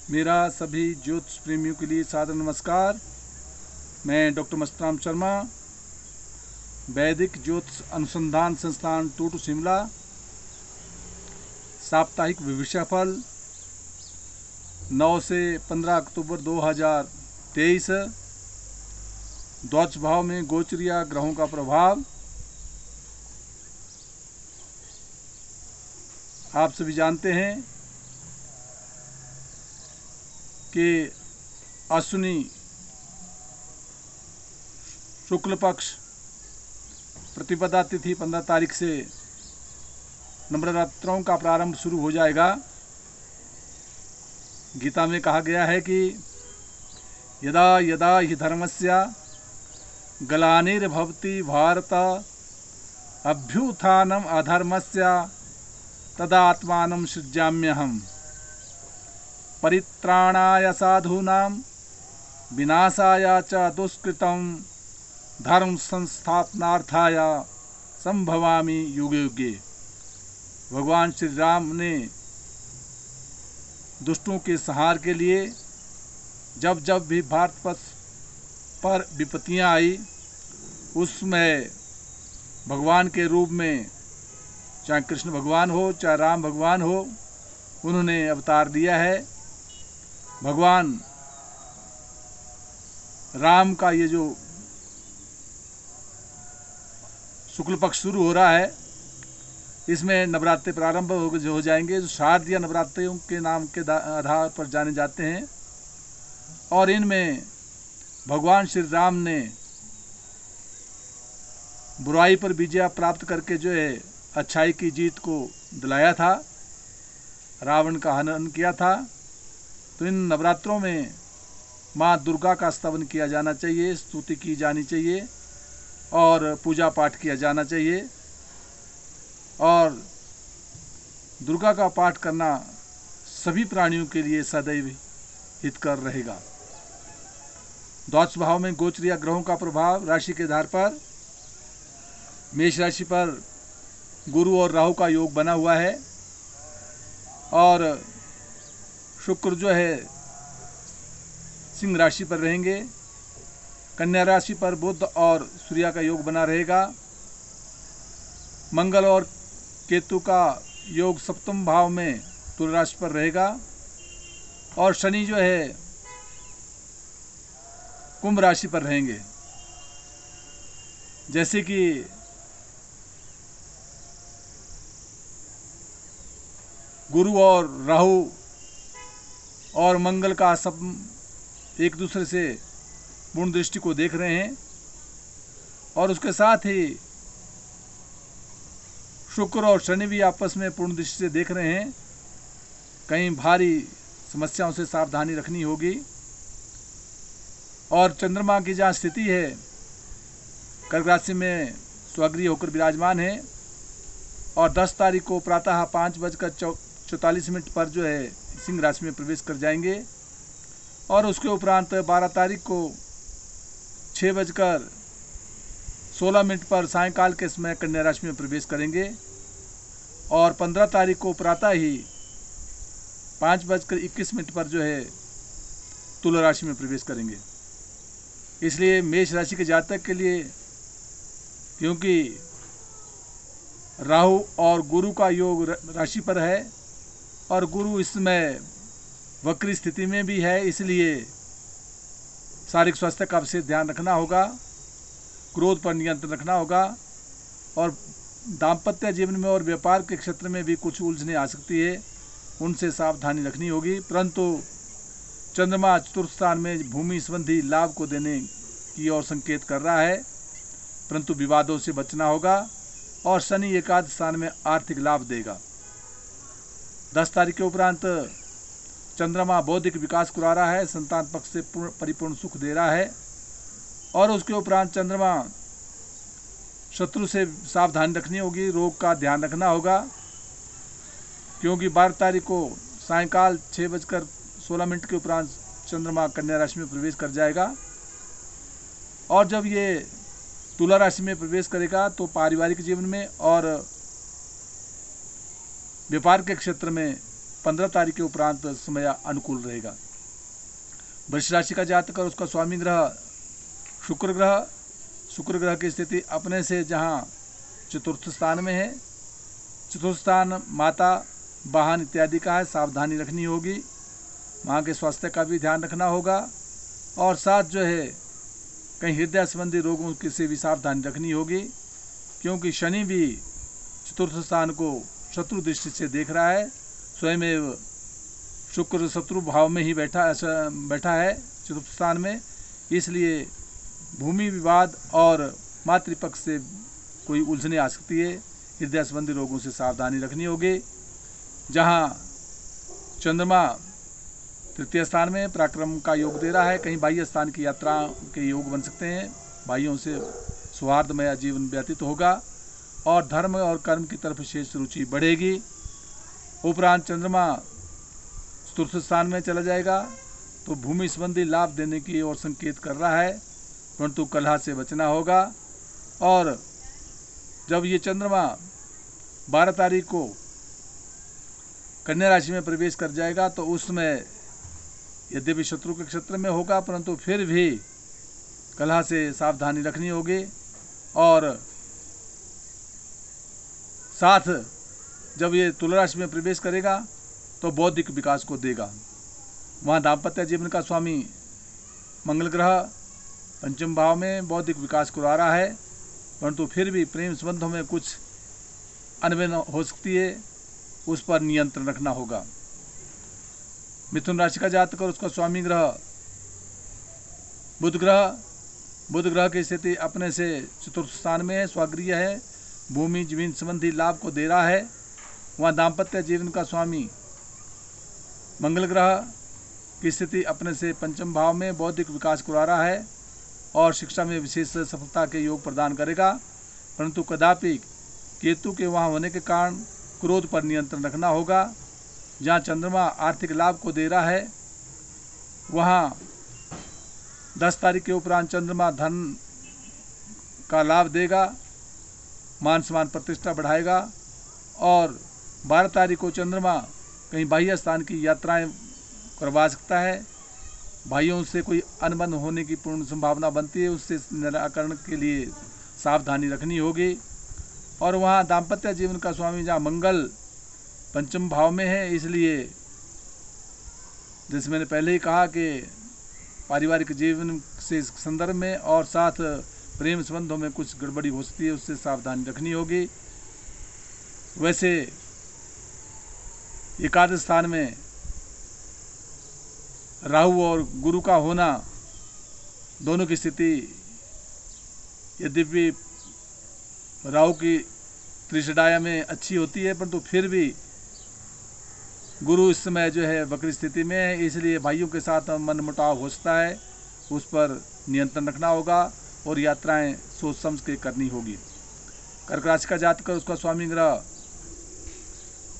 मेरा सभी ज्योतिष प्रेमियों के लिए सादर नमस्कार। मैं डॉक्टर मस्तराम शर्मा, वैदिक ज्योतिष अनुसंधान संस्थान टूटू शिमला। साप्ताहिक भविष्यफल 9 से 15 अक्टूबर 2023। द्वादश भाव में गोचरीय ग्रहों का प्रभाव। आप सभी जानते हैं कि अश्विनी शुक्ल पक्ष प्रतिपदा तिथि 15 तारीख से नवरात्रों का प्रारंभ शुरू हो जाएगा। गीता में कहा गया है कि यदा यदा हि धर्मस्य ग्लानिर्भवति भारत अभ्युत्थानम अधर्मस्य तदात्मानं सृजाम्यहम् परित्राणाय साधूनां विनाशाय च दुष्कृतं धर्म संस्थापनार्थाय संभवामि युगे युगे। भगवान श्री राम ने दुष्टों के संहार के लिए जब जब भी भारत पर विपत्तियां आई, उसमें भगवान के रूप में, चाहे कृष्ण भगवान हो चाहे राम भगवान हो, उन्होंने अवतार दिया है। भगवान राम का ये जो शुक्ल पक्ष शुरू हो रहा है, इसमें नवरात्रे प्रारंभ हो जाएंगे, जो शारदीय नवरात्रों के नाम के आधार पर जाने जाते हैं। और इनमें भगवान श्री राम ने बुराई पर विजय प्राप्त करके जो है अच्छाई की जीत को दिलाया था, रावण का हनन किया था। तो इन नवरात्रों में माँ दुर्गा का स्तवन किया जाना चाहिए, स्तुति की जानी चाहिए और पूजा पाठ किया जाना चाहिए। और दुर्गा का पाठ करना सभी प्राणियों के लिए सदैव हितकर रहेगा। द्वादश भाव में गोचरीय ग्रहों का प्रभाव राशि के आधार पर मेष राशि पर गुरु और राहु का योग बना हुआ है, और शुक्र जो है सिंह राशि पर रहेंगे। कन्या राशि पर बुध और सूर्य का योग बना रहेगा। मंगल और केतु का योग सप्तम भाव में तुला राशि पर रहेगा, और शनि जो है कुंभ राशि पर रहेंगे। जैसे कि गुरु और राहु और मंगल का सब एक दूसरे से पूर्ण दृष्टि को देख रहे हैं, और उसके साथ ही शुक्र और शनि भी आपस में पूर्ण दृष्टि से देख रहे हैं। कहीं भारी समस्याओं से सावधानी रखनी होगी। और चंद्रमा की जहाँ स्थिति है, कर्क राशि में स्वगृह होकर विराजमान है, और 10 तारीख को प्रातः 5:44 पर जो है सिंह राशि में प्रवेश कर जाएंगे, और उसके उपरांत 12 तारीख को 6:16 पर सायंकाल के समय कन्या राशि में प्रवेश करेंगे, और 15 तारीख को प्रातः ही 5:21 पर जो है तुला राशि में प्रवेश करेंगे। इसलिए मेष राशि के जातक के लिए, क्योंकि राहु और गुरु का योग राशि पर है, और गुरु इसमें वक्री स्थिति में भी है, इसलिए शारीरिक स्वास्थ्य का विशेष ध्यान रखना होगा, क्रोध पर नियंत्रण रखना होगा, और दाम्पत्य जीवन में और व्यापार के क्षेत्र में भी कुछ उलझने आ सकती है, उनसे सावधानी रखनी होगी। परंतु चंद्रमा चतुर्थ स्थान में भूमि संबंधी लाभ को देने की ओर संकेत कर रहा है, परंतु विवादों से बचना होगा। और शनि एकादश स्थान में आर्थिक लाभ देगा। 10 तारीख के उपरांत चंद्रमा बौद्धिक विकास करा रहा है, संतान पक्ष से परिपूर्ण सुख दे रहा है, और उसके उपरांत चंद्रमा शत्रु से सावधानी रखनी होगी, रोग का ध्यान रखना होगा, क्योंकि 12 तारीख को सायंकाल 6:16 के उपरांत चंद्रमा कन्या राशि में प्रवेश कर जाएगा। और जब ये तुला राशि में प्रवेश करेगा तो पारिवारिक जीवन में और व्यापार के क्षेत्र में 15 तारीख के उपरांत समय अनुकूल रहेगा। वृष राशि का जातक और उसका स्वामी ग्रह शुक्र ग्रह की स्थिति अपने से जहाँ चतुर्थ स्थान में है। चतुर्थ स्थान माता, वाहन इत्यादि का है, सावधानी रखनी होगी। वहाँ के स्वास्थ्य का भी ध्यान रखना होगा और साथ जो है कहीं हृदय संबंधी रोगों की से भी सावधानी रखनी होगी, क्योंकि शनि भी चतुर्थ स्थान को शत्रु दृष्टि से देख रहा है। स्वयं शुक्र शत्रु भाव में ही बैठा है चतुर्थ स्थान में, इसलिए भूमि विवाद और मातृपक्ष से कोई उलझने आ सकती है। हृदय संबंधी रोगों से सावधानी रखनी होगी। जहाँ चंद्रमा तृतीय स्थान में पराक्रम का योग दे रहा है, कहीं बाह्य स्थान की यात्रा के योग बन सकते हैं। भाइयों से सौहार्दमय जीवन व्यतीत होगा और धर्म और कर्म की तरफ विशेष रुचि बढ़ेगी। उपरांत चंद्रमा चतुर्थ स्थान में चला जाएगा तो भूमि संबंधी लाभ देने की ओर संकेत कर रहा है, परंतु कलह से बचना होगा। और जब ये चंद्रमा 12 तारीख को कन्या राशि में प्रवेश कर जाएगा तो उसमें यद्यपि शत्रु के क्षेत्र में होगा, परंतु फिर भी कलह से सावधानी रखनी होगी। और साथ जब ये तुला राशि में प्रवेश करेगा तो बौद्धिक विकास को देगा। वहाँ दाम्पत्य जीवन का स्वामी मंगल ग्रह पंचम भाव में बौद्धिक विकास करवा रहा है, परंतु फिर भी प्रेम संबंधों में कुछ अनबन हो सकती है, उस पर नियंत्रण रखना होगा। मिथुन राशि का जातक और उसका स्वामी ग्रह बुध ग्रह की स्थिति अपने से चतुर्थ स्थान में है, स्वगृह है, भूमि जमीन संबंधी लाभ को दे रहा है। वहाँ दाम्पत्य जीवन का स्वामी मंगल ग्रह की स्थिति अपने से पंचम भाव में बौद्धिक विकास करवा रहा है और शिक्षा में विशेष सफलता के योग प्रदान करेगा, परंतु कदापि केतु के वहाँ होने के कारण क्रोध पर नियंत्रण रखना होगा। जहाँ चंद्रमा आर्थिक लाभ को दे रहा है, वहाँ 10 तारीख के उपरांत चंद्रमा धन का लाभ देगा, मान सम्मान प्रतिष्ठा बढ़ाएगा। और 12 तारीख को चंद्रमा कहीं बाह्य स्थान की यात्राएं करवा सकता है। भाइयों से कोई अनबन होने की पूर्ण संभावना बनती है, उससे निराकरण के लिए सावधानी रखनी होगी। और वहाँ दाम्पत्य जीवन का स्वामी जहाँ मंगल पंचम भाव में है, इसलिए जैसे मैंने पहले ही कहा कि पारिवारिक जीवन से संदर्भ में और साथ प्रेम संबंधों में कुछ गड़बड़ी हो सकती है, उससे सावधानी रखनी होगी। वैसे एकादश स्थान में राहु और गुरु का होना, दोनों की स्थिति यद्यपि राहु की त्रिशडाया में अच्छी होती है, परंतु फिर भी गुरु इस समय जो है वक्र स्थिति में है, इसलिए भाइयों के साथ मनमुटाव हो सकता है, उस पर नियंत्रण रखना होगा और यात्राएं सोच समझ के करनी होगी। कर्क राशि का जातक उसका स्वामी ग्रह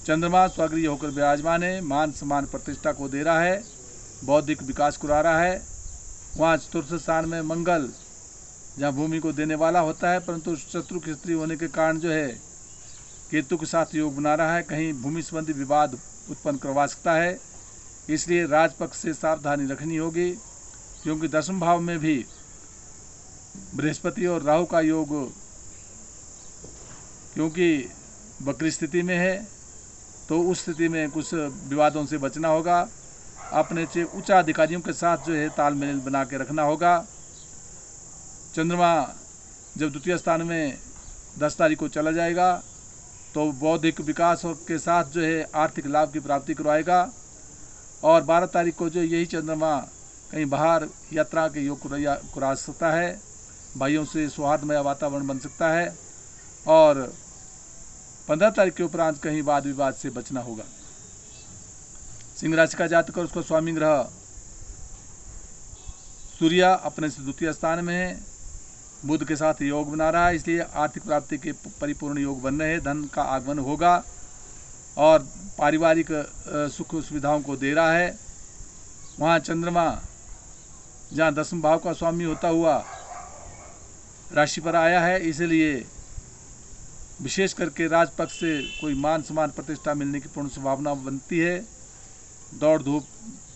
चंद्रमा स्वगृह होकर विराजमान है, मान सम्मान प्रतिष्ठा को दे रहा है, बौद्धिक विकास करा रहा है। वहाँ चतुर्थ स्थान में मंगल जहाँ भूमि को देने वाला होता है, परंतु शत्रु की स्त्री होने के कारण जो है केतु के साथ योग बना रहा है, कहीं भूमि संबंधी विवाद उत्पन्न करवा सकता है, इसलिए राजपक्ष से सावधानी रखनी होगी। क्योंकि 10वें भाव में भी बृहस्पति और राहु का योग क्योंकि वक्र स्थिति में है, तो उस स्थिति में कुछ विवादों से बचना होगा। अपने से उच्च अधिकारियों के साथ जो है तालमेल बना के रखना होगा। चंद्रमा जब द्वितीय स्थान में 10 तारीख को चला जाएगा तो बौद्धिक विकास के साथ जो है आर्थिक लाभ की प्राप्ति करवाएगा। और 12 तारीख को जो यही चंद्रमा कहीं बाहर यात्रा के योग करा सकता है, भाइयों से सौहार्दमय वातावरण बन सकता है। और 15 तारीख के उपरांत कहीं वाद विवाद से बचना होगा। सिंह राशि का जातक और उसका स्वामी ग्रह सूर्य अपने से द्वितीय स्थान में है, बुध के साथ योग बना रहा है, इसलिए आर्थिक प्राप्ति के परिपूर्ण योग बन रहे हैं, धन का आगमन होगा और पारिवारिक सुख सुविधाओं को दे रहा है। वहाँ चंद्रमा जहाँ 10वें भाव का स्वामी होता हुआ राशि पर आया है, इसलिए विशेष करके राजपक्ष से कोई मान सम्मान प्रतिष्ठा मिलने की पूर्ण संभावना बनती है। दौड़ धूप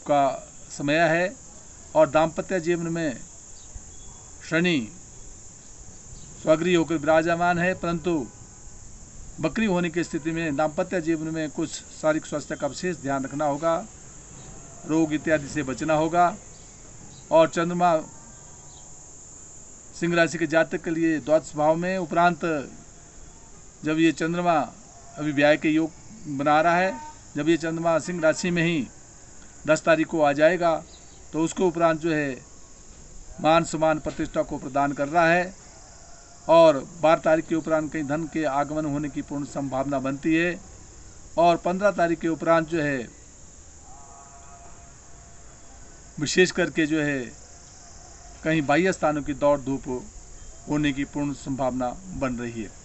का समय है और दाम्पत्य जीवन में शनि स्वगृही होकर विराजमान है, परंतु वक्री होने की स्थिति में दाम्पत्य जीवन में कुछ शारीरिक स्वास्थ्य का विशेष ध्यान रखना होगा, रोग इत्यादि से बचना होगा। और चंद्रमा सिंह राशि के जातक के लिए द्वादश भाव में, उपरांत जब ये चंद्रमा अभी व्याय के योग बना रहा है, जब ये चंद्रमा सिंह राशि में ही 10 तारीख को आ जाएगा तो उसके उपरांत जो है मान सम्मान प्रतिष्ठा को प्रदान कर रहा है और 12 तारीख के उपरांत कहीं धन के आगमन होने की पूर्ण संभावना बनती है और 15 तारीख के उपरांत जो है विशेष करके जो है कहीं बाह्य स्थानों की दौड़ धूप होने की पूर्ण संभावना बन रही है।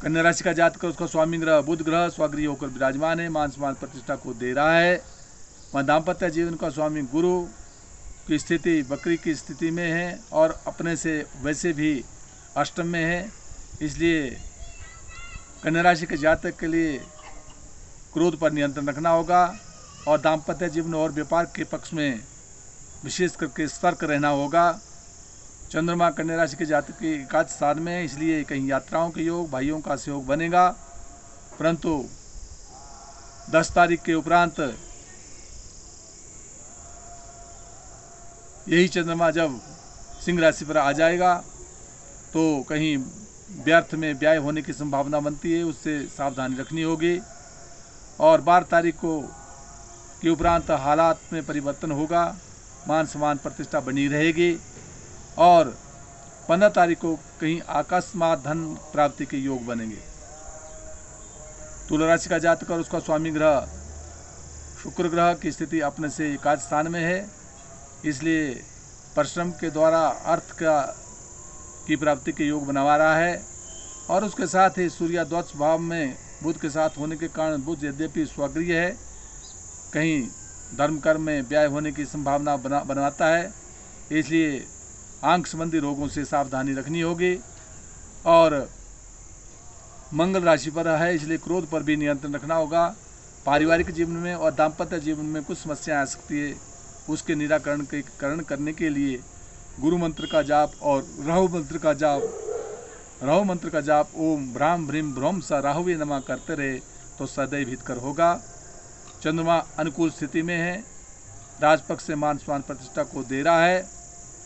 कन्या राशि का जातक, उसका स्वामी ग्रह बुध ग्रह स्वगृही होकर विराजमान है, मान सम्मान प्रतिष्ठा को दे रहा है। वह दाम्पत्य जीवन का स्वामी गुरु की स्थिति वक्री की स्थिति में है और अपने से वैसे भी अष्टम में है, इसलिए कन्या राशि के जातक के लिए क्रोध पर नियंत्रण रखना होगा और दाम्पत्य जीवन और व्यापार के पक्ष में विशेष करके सतर्क रहना होगा। चंद्रमा कन्या राशि के जातक के एकादश स्थान में है, इसलिए कहीं यात्राओं के योग, भाइयों का सहयोग बनेगा, परंतु 10 तारीख के उपरांत यही चंद्रमा जब सिंह राशि पर आ जाएगा तो कहीं व्यर्थ में व्यय होने की संभावना बनती है, उससे सावधानी रखनी होगी। और 12 तारीख को के उपरांत हालात में परिवर्तन होगा, मान सम्मान प्रतिष्ठा बनी रहेगी और 15 तारीख को कहीं अकस्मात धन प्राप्ति के योग बनेंगे। तुला राशि का जातक और उसका स्वामी ग्रह शुक्र ग्रह की स्थिति अपने से एकादश स्थान में है, इसलिए परिश्रम के द्वारा अर्थ की प्राप्ति के योग बनवा रहा है और उसके साथ ही सूर्य द्वादश भाव में बुध के साथ होने के कारण बुध यद्यपि स्वगृही है, कहीं धर्म कर्म में व्यय होने की संभावना बनवाता है, इसलिए आंख संबंधी रोगों से सावधानी रखनी होगी। और मंगल राशि पर है, इसलिए क्रोध पर भी नियंत्रण रखना होगा। पारिवारिक जीवन में और दाम्पत्य जीवन में कुछ समस्याएं आ सकती है, उसके निराकरण करने के लिए गुरु मंत्र का जाप और राहु मंत्र का जाप ओम भ्राम भ्रीम भ्रम सा राहुवे नमः करते रहे तो सदैव हितकर होगा। चंद्रमा अनुकूल स्थिति में है, राजपक्ष से मान सम्मान प्रतिष्ठा को दे रहा है।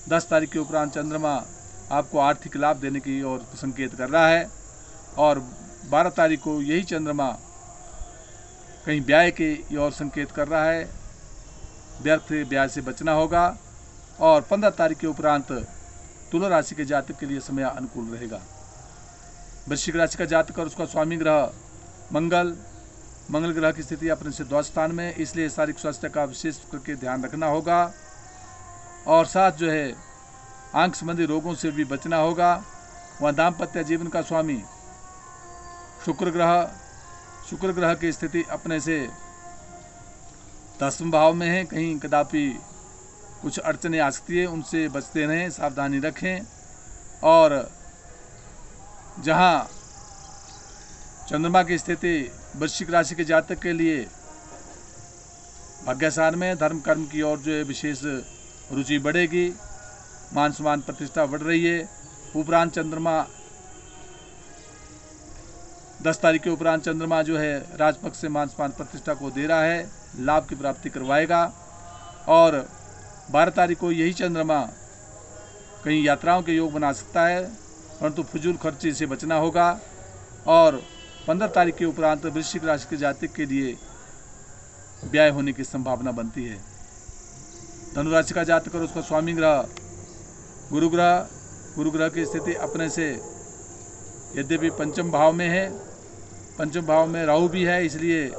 10 तारीख के उपरांत चंद्रमा आपको आर्थिक लाभ देने की ओर संकेत कर रहा है और 12 तारीख को यही चंद्रमा कहीं व्यय की ओर संकेत कर रहा है, व्यर्थ व्यय से बचना होगा। और 15 तारीख के उपरांत तुला राशि के जातक के लिए समय अनुकूल रहेगा। वृश्चिक राशि का जातक और उसका स्वामी ग्रह मंगल ग्रह की स्थिति अपने से द्वादश स्थान में, इसलिए शारीरिक स्वास्थ्य का विशेष करके ध्यान रखना होगा और साथ जो है आंख संबंधी रोगों से भी बचना होगा। वह दाम्पत्य जीवन का स्वामी शुक्र ग्रह की स्थिति अपने से 10वें भाव में है, कहीं कदापि कुछ अड़चने आ सकती है, उनसे बचते रहें, सावधानी रखें। और जहां चंद्रमा की स्थिति वृश्चिक राशि के जातक के लिए भाग्यशान में, धर्म कर्म की ओर जो है विशेष रुचि बढ़ेगी, मान सम्मान प्रतिष्ठा बढ़ रही है। उपरांत चंद्रमा 10 तारीख के उपरांत चंद्रमा जो है राजपक्ष से मान सम्मान प्रतिष्ठा को दे रहा है, लाभ की प्राप्ति करवाएगा। और 12 तारीख को यही चंद्रमा कहीं यात्राओं के योग बना सकता है, परंतु फजूल खर्ची से बचना होगा। और 15 तारीख के उपरांत वृश्चिक राशि के जातक के लिए व्यय होने की संभावना बनती है। धनु राशि का जातक और उसका स्वामी ग्रह गुरु ग्रह की स्थिति अपने से यद्यपि 5वें भाव में है, 5वें भाव में राहु भी है, इसलिए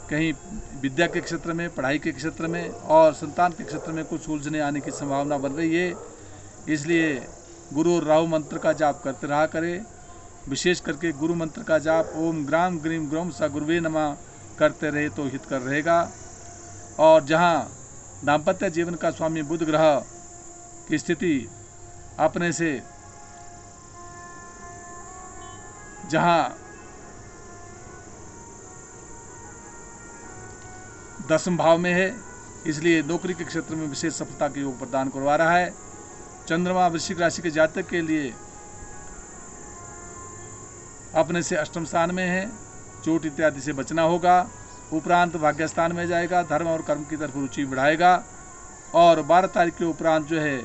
कहीं विद्या के क्षेत्र में, पढ़ाई के क्षेत्र में और संतान के क्षेत्र में कुछ उलझने आने की संभावना बन रही है, इसलिए गुरु और राहु मंत्र का जाप करते रहा करें। विशेष करके गुरु मंत्र का जाप ओम ग्राम ग्रीम ग्रोम सा गुरुवे नमः करते रहे तो हितकर रहेगा। और जहां दाम्पत्य जीवन का स्वामी बुध ग्रह की स्थिति अपने से जहां 10वें भाव में है, इसलिए नौकरी के क्षेत्र में विशेष सफलता के योग प्रदान करवा रहा है। चंद्रमा वृश्चिक राशि के जातक के लिए अपने से अष्टम स्थान में है, चोट इत्यादि से बचना होगा। उपरांत भाग्य स्थान में जाएगा, धर्म और कर्म की तरफ रुचि बढ़ाएगा और 12 तारीख के उपरांत जो है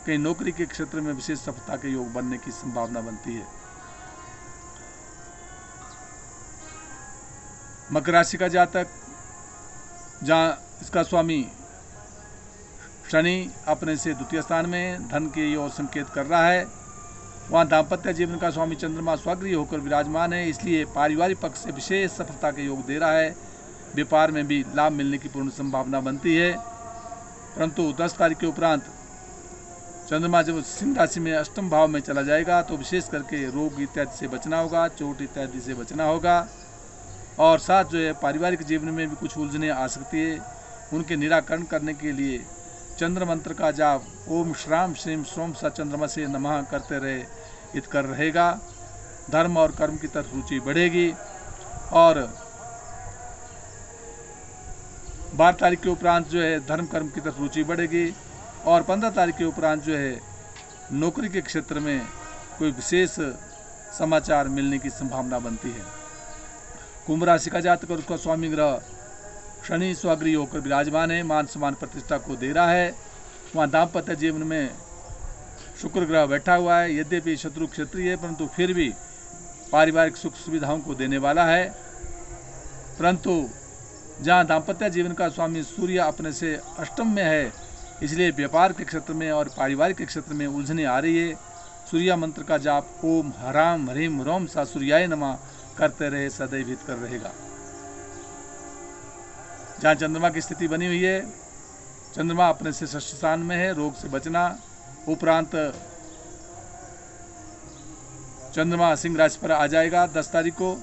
कहीं नौकरी के क्षेत्र में विशेष सफलता के योग बनने की संभावना बनती है। मकर राशि का जातक, जहां इसका स्वामी शनि अपने से द्वितीय स्थान में धन के ओर संकेत कर रहा है, वहाँ दाम्पत्य जीवन का स्वामी चंद्रमा स्वगृही होकर विराजमान है, इसलिए पारिवारिक पक्ष से विशेष सफलता के योग दे रहा है। व्यापार में भी लाभ मिलने की पूर्ण संभावना बनती है। परंतु 10 तारीख के उपरांत चंद्रमा जब सिंह राशि में अष्टम भाव में चला जाएगा तो विशेष करके रोग इत्यादि से बचना होगा, चोट इत्यादि से बचना होगा और साथ जो है पारिवारिक जीवन में भी कुछ उलझने आ सकती है। उनके निराकरण करने के लिए चंद्र मंत्र का जाप ओम श्राम श्रीम सोम स चंद्रमा से नमः करते रहे हित कर रहेगा। धर्म और कर्म की तरफ रुचि बढ़ेगी और 12 तारीख के उपरांत जो है धर्म कर्म की तरफ रुचि बढ़ेगी और 15 तारीख के उपरांत जो है नौकरी के क्षेत्र में कोई विशेष समाचार मिलने की संभावना बनती है। कुंभ राशि का जातक और उसका स्वामी ग्रह शनि स्वगृही होकर विराजमान है, मान सम्मान प्रतिष्ठा को दे रहा है। वहाँ दाम्पत्य जीवन में शुक्र ग्रह बैठा हुआ है, यद्यपि शत्रु क्षेत्रीय है परंतु फिर भी पारिवारिक सुख सुविधाओं को देने वाला है। परंतु जहाँ दाम्पत्य जीवन का स्वामी सूर्य अपने से अष्टम में है, इसलिए व्यापार के क्षेत्र में और पारिवारिक के क्षेत्र में उलझने आ रही है। सूर्य मंत्र का जाप ओम हराम ह्रीम रोम सा सूर्याय नमः करते रहे सदैव हित कर रहेगा। जहाँ चंद्रमा की स्थिति बनी हुई है, चंद्रमा अपने से षष्ठ स्थान में है, रोग से बचना। उपरांत चंद्रमा सिंह राशि पर आ जाएगा 10 तारीख को,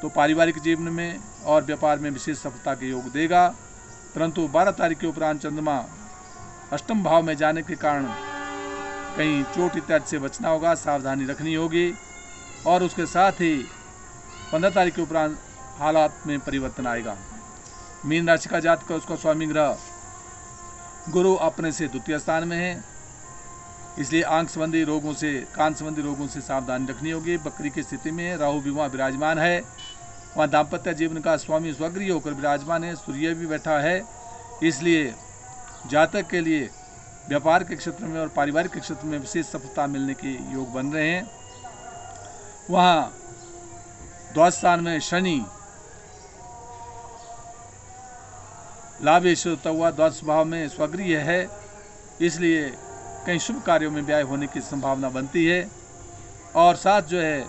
तो पारिवारिक जीवन में और व्यापार में विशेष सफलता के योग देगा। परंतु 12 तारीख के उपरांत चंद्रमा अष्टम भाव में जाने के कारण कहीं चोट इत्यादि से बचना होगा, सावधानी रखनी होगी और उसके साथ ही 15 तारीख के उपरांत हालात में परिवर्तन आएगा। मीन राशि का जातक का उसका स्वामी ग्रह गुरु अपने से द्वितीय स्थान में है, इसलिए आंख संबंधी रोगों से, कान संबंधी रोगों से सावधानी रखनी होगी। बकरी की स्थिति में राहु भी वहाँ विराजमान है, वहाँ दाम्पत्य जीवन का स्वामी स्वगृही होकर विराजमान है, सूर्य भी बैठा है, इसलिए जातक के लिए व्यापार के क्षेत्र में और पारिवारिक के क्षेत्र में विशेष सफलता मिलने के योग बन रहे हैं। वहाँ द्वादश स्थान में शनि लाभेश होता हुआ द्वादश भाव में स्वगृही है, इसलिए कई शुभ कार्यों में व्यय होने की संभावना बनती है। और साथ जो है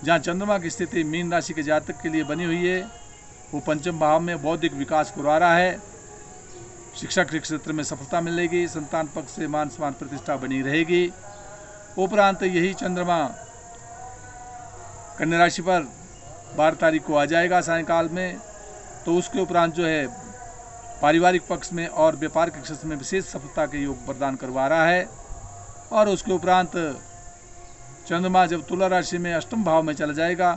जहाँ चंद्रमा की स्थिति मीन राशि के जातक के लिए बनी हुई है, वो पंचम भाव में बौद्धिक विकास करवा रहा है। शिक्षा के क्षेत्र में सफलता मिलेगी, संतान पक्ष से मान सम्मान प्रतिष्ठा बनी रहेगी। उपरांत यही चंद्रमा कन्या राशि पर 12 तारीख को आ जाएगा सायंकाल में, तो उसके उपरांत जो है पारिवारिक पक्ष में और व्यापार के क्षेत्र में विशेष सफलता के योग प्रदान करवा रहा है। और उसके उपरांत चंद्रमा जब तुला राशि में अष्टम भाव में चला जाएगा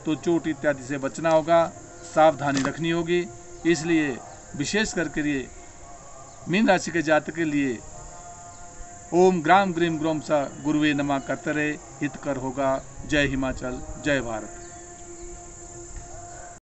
तो चोट इत्यादि से बचना होगा, सावधानी रखनी होगी। इसलिए विशेष करके लिए मीन राशि के जातक के लिए ओम ग्राम ग्रीम ग्रोम सा गुरुवे नमः करते रहे हितकर होगा। जय हिमाचल, जय भारत।